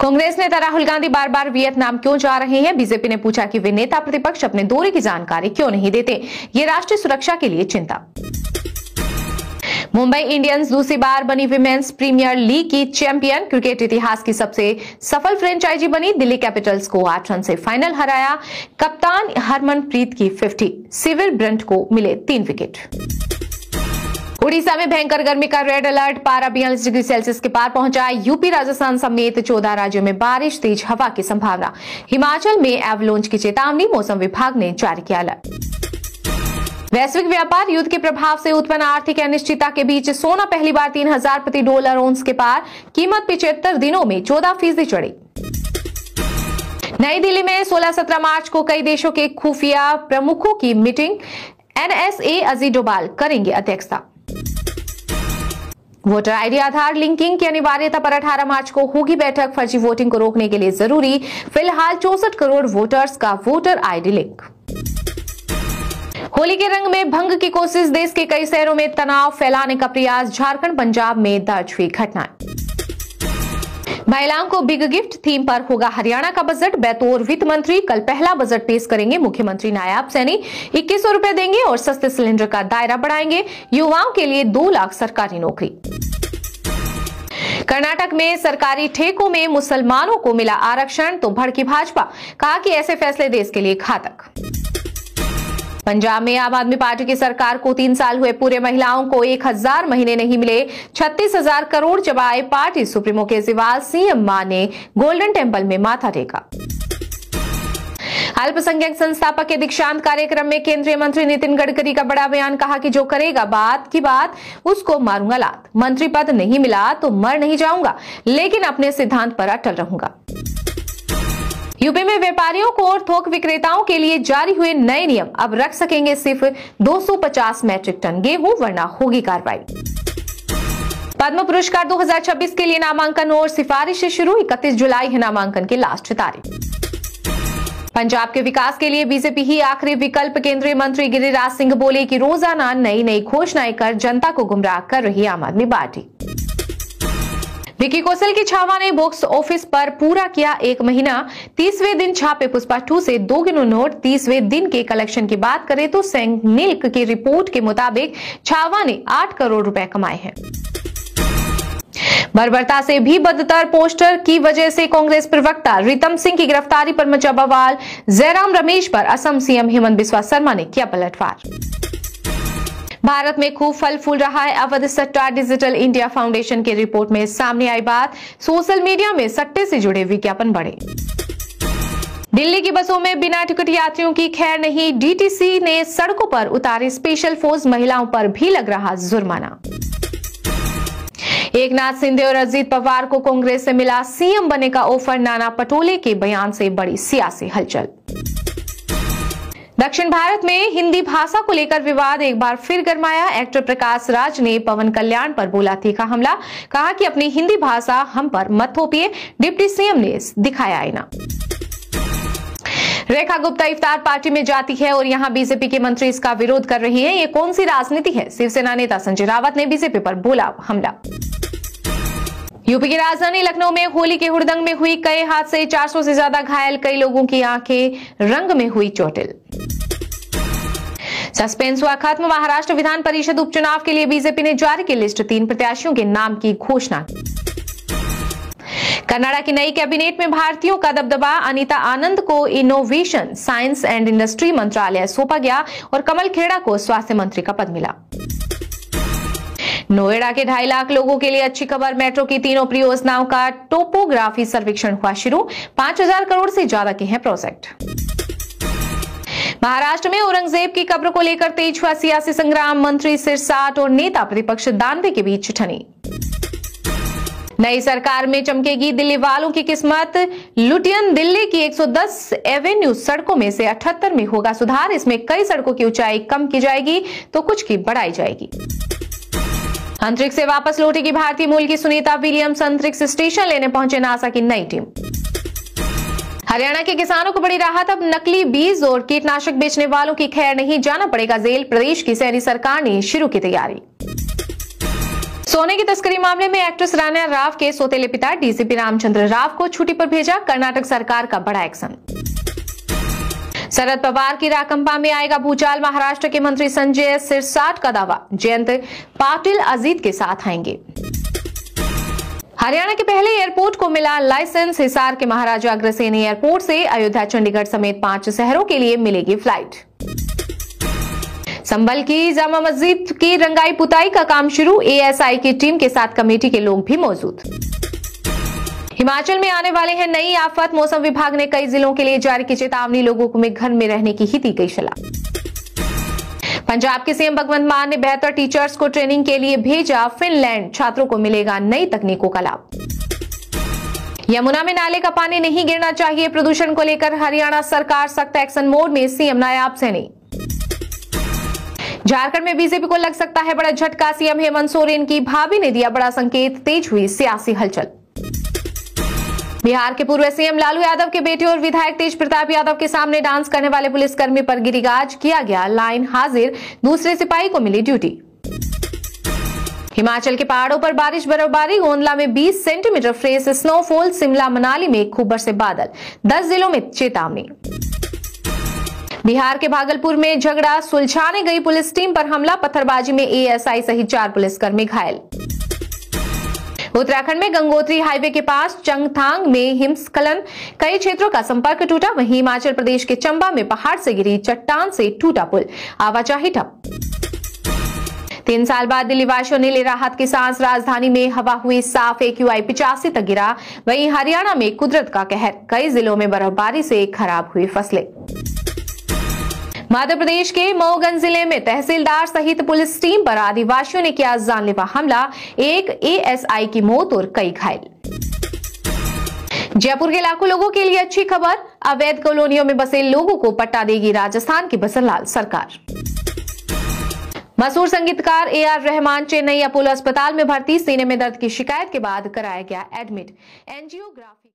कांग्रेस नेता राहुल गांधी बार बार वियतनाम क्यों जा रहे हैं? बीजेपी ने पूछा कि वे नेता प्रतिपक्ष अपने दौरे की जानकारी क्यों नहीं देते। ये राष्ट्रीय सुरक्षा के लिए चिंता। मुंबई इंडियंस दूसरी बार बनी विमेंस प्रीमियर लीग की चैंपियन। क्रिकेट इतिहास की सबसे सफल फ्रेंचाइजी बनी। दिल्ली कैपिटल्स को 8 रन से फाइनल हराया। कप्तान हरमनप्रीत की 50, सिविल ब्रंट को मिले 3 विकेट। उड़ीसा में भयंकर गर्मी का रेड अलर्ट। पारा 42 डिग्री सेल्सियस के पार पहुंचा। यूपी राजस्थान समेत 14 राज्यों में बारिश, तेज हवा की संभावना। हिमाचल में एवलांच की चेतावनी। मौसम विभाग ने जारी किया अलर्ट। वैश्विक व्यापार युद्ध के प्रभाव से उत्पन्न आर्थिक अनिश्चितता के बीच सोना पहली बार 3000 प्रति डॉलर औंस के पार। कीमत 75 दिनों में 14% चढ़ी। नई दिल्ली में 16-17 मार्च को कई देशों के खुफिया प्रमुखों की मीटिंग। NSA अजीत डोभाल करेंगे अध्यक्षता। वोटर आईडी आधार लिंकिंग की अनिवार्यता पर 18 मार्च को होगी बैठक। फर्जी वोटिंग को रोकने के लिए जरूरी। फिलहाल 64 करोड़ वोटर्स का वोटर आईडी लिंक। होली के रंग में भंग की कोशिश। देश के कई शहरों में तनाव फैलाने का प्रयास। झारखंड पंजाब में दर्ज हुई घटनाएं। महिलाओं को बिग गिफ्ट थीम पर होगा हरियाणा का बजट। बैतौर वित्त मंत्री कल पहला बजट पेश करेंगे। मुख्यमंत्री नायाब सैनी 2100 रुपए देंगे और सस्ते सिलेंडर का दायरा बढ़ाएंगे। युवाओं के लिए 2 लाख सरकारी नौकरी। कर्नाटक में सरकारी ठेकों में मुसलमानों को मिला आरक्षण तो भड़की भाजपा। कहा कि ऐसे फैसले देश के लिए घातक। पंजाब में आम आदमी पार्टी की सरकार को 3 साल हुए पूरे। महिलाओं को 1000 महीने नहीं मिले। 36,000 करोड़ चबाए। Party supremo Kejriwal. सीएम मां ने गोल्डन टेम्पल में माथा टेका। अल्पसंख्यक संस्थापक के दीक्षांत कार्यक्रम में केंद्रीय मंत्री नितिन गडकरी का बड़ा बयान। कहा कि जो करेगा बात की बात उसको मारूंगा लात। मंत्री पद नहीं मिला तो मर नहीं जाऊंगा, लेकिन अपने सिद्धांत पर अटल रहूंगा। यूपी में व्यापारियों को और थोक विक्रेताओं के लिए जारी हुए नए नियम। अब रख सकेंगे सिर्फ 250 मैट्रिक टन गेहूं, वरना होगी कार्रवाई। पद्म पुरस्कार 2026 के लिए नामांकन और सिफारिशें शुरू। 31 जुलाई है नामांकन की लास्ट तारीख। पंजाब के विकास के लिए बीजेपी ही आखिरी विकल्प। केंद्रीय मंत्री गिरिराज सिंह बोले कि रोजाना नई नई घोषणाएं कर जनता को गुमराह कर रही आम आदमी पार्टी। विकी कौशल की छावा ने बॉक्स ऑफिस पर पूरा किया 1 महीना। 30वें दिन छापे पुष्पा 2 से 2 किलो नोट। 30वें दिन के कलेक्शन की बात करें तो सैनिक की रिपोर्ट के मुताबिक छावा ने 8 करोड़ रुपए कमाए हैं। बर्बरता से भी बदतर। पोस्टर की वजह से कांग्रेस प्रवक्ता रितम सिंह की गिरफ्तारी पर मचा बवाल। जयराम रमेश पर असम सीएम हेमंत बिस्वा शर्मा ने किया पलटवार। भारत में खूब फल फूल रहा है अवैध सट्टा। डिजिटल इंडिया फाउंडेशन की रिपोर्ट में सामने आई बात। सोशल मीडिया में सट्टे से जुड़े विज्ञापन बढ़े। दिल्ली की बसों में बिना टिकट यात्रियों की खैर नहीं। डीटीसी ने सड़कों पर उतारी स्पेशल फोर्स। महिलाओं पर भी लग रहा जुर्माना। एकनाथ शिंदे और अजीत पवार को कांग्रेस से मिला सीएम बनने का ऑफर। नाना पटोले के बयान से बड़ी सियासी हलचल। दक्षिण भारत में हिंदी भाषा को लेकर विवाद एक बार फिर गरमाया। एक्टर प्रकाश राज ने पवन कल्याण पर बोला तीखा हमला। कहा कि अपनी हिंदी भाषा हम पर मत थोपिए। डिप्टी सीएम ने दिखाया आईना। रेखा गुप्ता इफ्तार पार्टी में जाती है और यहां बीजेपी के मंत्री इसका विरोध कर रहे हैं। ये कौन सी राजनीति है? शिवसेना नेता संजय रावत ने बीजेपी पर बोला हमला। यूपी की राजधानी लखनऊ में होली के हुड़दंग में हुई कई हादसे। 400 से ज्यादा घायल। कई लोगों की आंखें रंग में हुई चोटिल। सस्पेंस हुआ खत्म। महाराष्ट्र विधान परिषद उपचुनाव के लिए बीजेपी ने जारी की लिस्ट। 3 प्रत्याशियों के नाम की घोषणा। कनाडा की नई कैबिनेट में भारतीयों का दबदबा। अनीता आनंद को इनोवेशन, साइंस एंड इंडस्ट्री मंत्रालय सौंपा गया और कमल खेड़ा को स्वास्थ्य मंत्री का पद मिला। नोएडा के 2.5 लाख लोगों के लिए अच्छी खबर। मेट्रो की 3 परियोजनाओं का टोपोग्राफी सर्वेक्षण हुआ शुरू। 5000 करोड़ से ज्यादा के हैं प्रोजेक्ट। महाराष्ट्र में औरंगजेब की कब्र को लेकर तेज हुआ सियासी संग्राम। मंत्री सिरसाट और नेता प्रतिपक्ष दानवे के बीच ठनी। नई सरकार में चमकेगी दिल्ली वालों की किस्मत। लुटियन दिल्ली की 110 एवेन्यू सड़कों में से 78 में होगा सुधार। इसमें कई सड़कों की ऊंचाई कम की जाएगी तो कुछ की बढ़ाई जाएगी। अंतरिक्ष से वापस लौटेगी भारतीय मूल की सुनीता विलियम्स। अंतरिक्ष स्टेशन लेने पहुंचे नासा की नई टीम। हरियाणा के किसानों को बड़ी राहत। अब नकली बीज और कीटनाशक बेचने वालों की खैर नहीं। जाना पड़ेगा जेल। प्रदेश की शहरी सरकार ने शुरू की तैयारी। सोने की तस्करी मामले में एक्ट्रेस राणा राव के सौतेले पिता डीसीपी रामचंद्र राव को छुट्टी पर भेजा, कर्नाटक सरकार का बड़ा एक्शन। शरद पवार की राकंपा में आएगा भूचाल, महाराष्ट्र के मंत्री संजय सिरसाट का दावा, जयंत पाटिल अजीत के साथ आएंगे। हरियाणा के पहले एयरपोर्ट को मिला लाइसेंस, हिसार के महाराजा अग्रसेन एयरपोर्ट से अयोध्या, चंडीगढ़ समेत 5 शहरों के लिए मिलेगी फ्लाइट। संभल की जामा मस्जिद की रंगाई पुताई का काम शुरू, एएसआई की टीम के साथ कमेटी के लोग भी मौजूद। हिमाचल में आने वाले हैं नई आफत, मौसम विभाग ने कई जिलों के लिए जारी की चेतावनी, लोगों को में घर में रहने की ही दी गई सलाह। पंजाब के सीएम भगवंत मान ने 72 टीचर्स को ट्रेनिंग के लिए भेजा फिनलैंड, छात्रों को मिलेगा नई तकनीकों का लाभ। यमुना में नाले का पानी नहीं गिरना चाहिए, प्रदूषण को लेकर हरियाणा सरकार सख्त एक्शन मोड में, सीएम नायाब सैनी। झारखंड में बीजेपी को लग सकता है बड़ा झटका, सीएम हेमंत सोरेन की भाभी ने दिया बड़ा संकेत, तेज हुई सियासी हलचल। बिहार के पूर्व सीएम लालू यादव के बेटे और विधायक तेज प्रताप यादव के सामने डांस करने वाले पुलिसकर्मी पर गिरिगाज किया गया, लाइन हाजिर, दूसरे सिपाही को मिली ड्यूटी। हिमाचल के पहाड़ों पर बारिश बर्फबारी, गोंदला में 20 centimetre fresh snowfall, Shimla Manali में खूब बरसे बादल, 10 जिलों में चेतावनी। बिहार के भागलपुर में झगड़ा सुलझाने गई पुलिस टीम पर हमला, पत्थरबाजी में एएसआई सहित 4 पुलिसकर्मी घायल। उत्तराखंड में गंगोत्री हाईवे के पास चंगथांग में हिमस्खलन, कई क्षेत्रों का संपर्क टूटा, वहीं हिमाचल प्रदेश के चंबा में पहाड़ से गिरी चट्टान से टूटा पुल, आवाजाही ठप। 3 साल बाद दिल्ली वासियों ने ली राहत की सांस, राजधानी में हवा हुई साफ, AQI 85 तक गिरा, वहीं हरियाणा में कुदरत का कहर, कई जिलों में बर्फबारी से खराब हुई फसलें। मध्य प्रदेश के मऊगंज जिले में तहसीलदार सहित पुलिस टीम पर आदिवासियों ने किया जानलेवा हमला, एक एएसआई की मौत और कई घायल। जयपुर के लाखों लोगों के लिए अच्छी खबर, अवैध कॉलोनियों में बसे लोगों को पट्टा देगी राजस्थान की बसरलाल सरकार। मशहूर संगीतकार AR रहमान चेन्नई अपोलो अस्पताल में भर्ती, सीने में दर्द की शिकायत के बाद कराया गया एडमिट, एंजियोग्राफी